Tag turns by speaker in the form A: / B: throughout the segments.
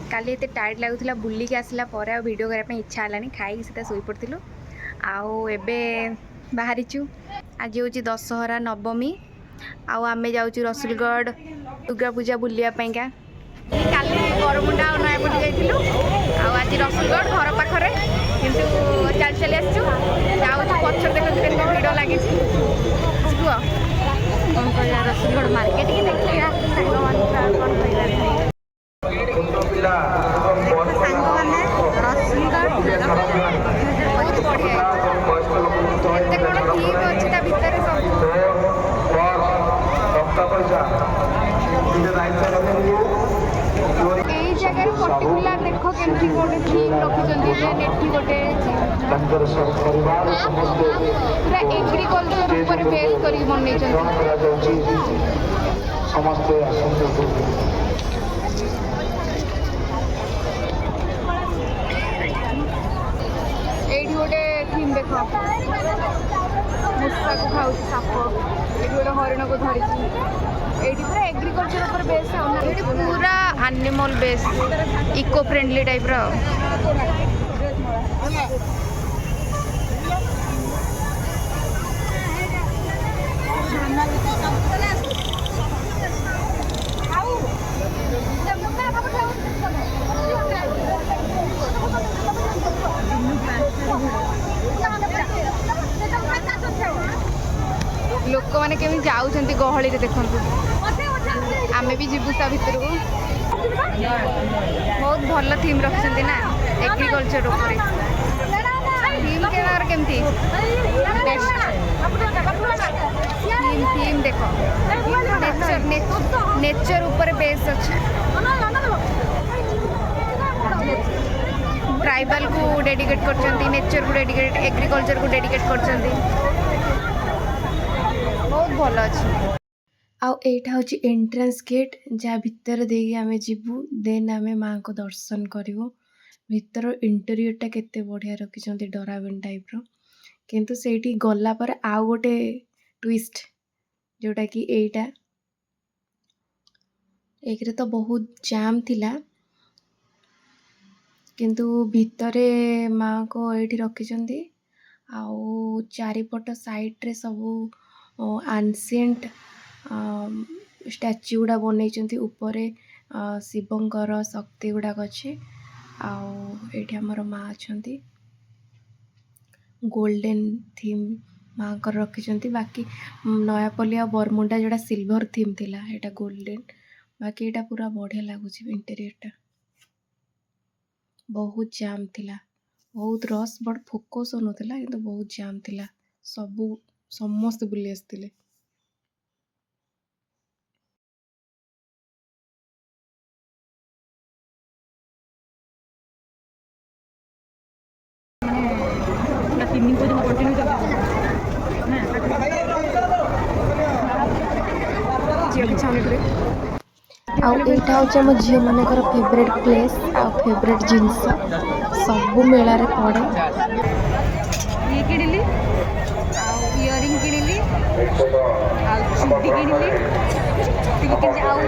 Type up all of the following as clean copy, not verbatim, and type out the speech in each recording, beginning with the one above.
A: काली एत टायर्ड लगुला बुलिक आसला वीडियो करने इच्छा है खाई सीधा शोई पड़ू आबे बाहरीचु आज हूँ दशहरा नवमी आम जाऊँ रसुलगढ़ दुर्गा पूजा बुलापाई काली बरमुंडा और नयापटी जाइलु आज रसुलगढ़ घर पाखे किंतु चल चली आसचु जाऊँ पचर देखते भिड़ लगी कौन कह रसुलगढ़ मार्केट की देखिए कौन कह जगह पर्टिकुलर देख केमती गोटे थीम रखी गोटे पूरा एग्रीकल्चर ऊपर बेस कर बन गोटे थीम देख मूषा को खाऊ साप ये गोटे हरिण को धरी पूरा एग्रीकल्चर ऊपर बेस पूरा animal base eco friendly type रो लोक मैंने केमी जाऊँ गहली देखु आम भी जीवु ता भितर को बहुत भल थीम रखी ना एग्रीकल्चर ऊपर थीम केमती थीम देख नेचर ऊपर बेस अच्छे ट्राइबल को डेडिकेट कर नेचर को डेडिकेट एग्रीकल्चर को डेडिकेट कर बहुत भल अच्छे आईटा हूँ एंट्रेंस गेट जहाँ भितर देगी आम जीवु देन आम माँ को दर्शन करूँ भितर इंटेरियरटा केते बढ़िया रखी डराबिन टाइप रो किंतु सेठी गला पर आउ गोटे ट्विस्ट जोटा कि एटा एक तो बहुत जाम थिला किंतु भितरे माँ को ये रखी आउ चारिपट साइड रे सबू एंशिएंट स्टैच्यू गुड़ा बनई ऊपर शिवंकर शक्ति गुड़ाक अच्छे आठ आमर माँ अच्छा गोल्डन थीम माँ को रखी बाकी नयापल्ली आ बरमुंडा जोड़ा सिल्वर थीम थिला एटा गोल्डन बाकी एटा पूरा बढ़िया लगुच इंटेरियरटा बहुत जाम थिला बहुत रस बट फोकस होनुला किंतु बहुत जाम थिला सबू समस्त बुली आसते आईटा हूँ आम झील मानकर फेवरेट प्लेस आ फेवरेट जिनस सबू मेला रे पड़े ये किଣିଲି इयरिंग किଣିଲି चूड़ी किଣିଲି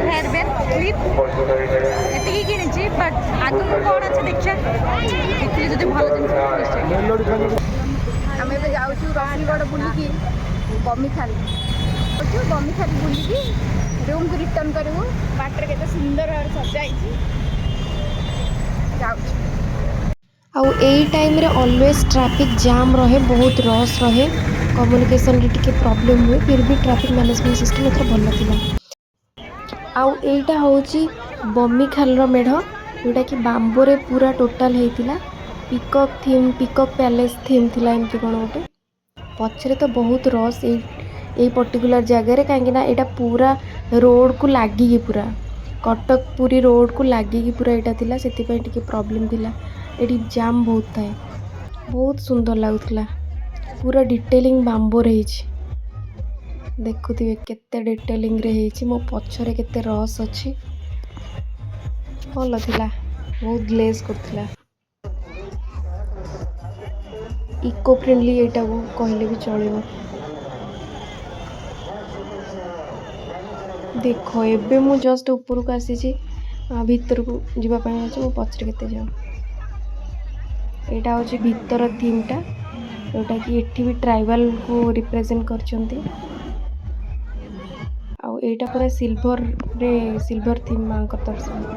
A: हेयर बैंड क्लिप एति किଣିଛି बट आगु कौन अच्छे देखिए देखिए जो भल जिन आम ए जाऊँ रसुलगढ़ बुलिकी बमिखाली बुलिकी रूम को रिटर्न करूँ बाटर के सुंदर भाव सजाई आउ एई टाइम रे ऑलवेज ट्रैफिक जाम रहे बहुत रश रहे कम्युनिकेशन रे टिके प्रॉब्लम हुए फिर भी ट्रैफिक मैनेजमेंट सिस्टम एथर भल थिला आउ एईटा होची बमिखाल रो मेढ़ जोटा कि बांबो रे पूरा टोटल हेतिला peacock theme peacock palace theme थिला एमती कोन गोटे पछरे तो बहुत रश ए पर्टिकुलर जगह कहीं यहाँ पूरा रोड को लगिकी पूरा कटक पुरी रोड को लगिकी पूरा यहाँ थिला सेतिपई टिके प्रॉब्लम थिला एटी जाम बहुत थाए बहुत सुंदर लगुला पूरा डिटेलिंग बांबो रही देखुथिबे केते डिटेलिंग रे हेछि मो पछरे केते रस अछि भल थिला बहुत ग्लेज करथिला इको फ्रेंडली एटा को कहले भी चलिबो देख एबे मु जस्ट ऊपर को आसी ଭିତରକୁ ଯିବା ପାଇଁ ଅଛି, ମୁଁ ପଛରେ କେତେ ଯାଉ। ଏଇଟା ହେଉଛି ଭିତର ଥିମ୍ଟା, ଯେଉଁଟାକି ଏଠି ବି ଟ୍ରାଇବାଲ୍କୁ ରିପ୍ରେଜେଣ୍ଟ କରିଛନ୍ତି। ଆଉ ଏଇଟା ପୁରା ସିଲଭର ଥିମ୍ ମାଙ୍କର ଦର୍ଶନ।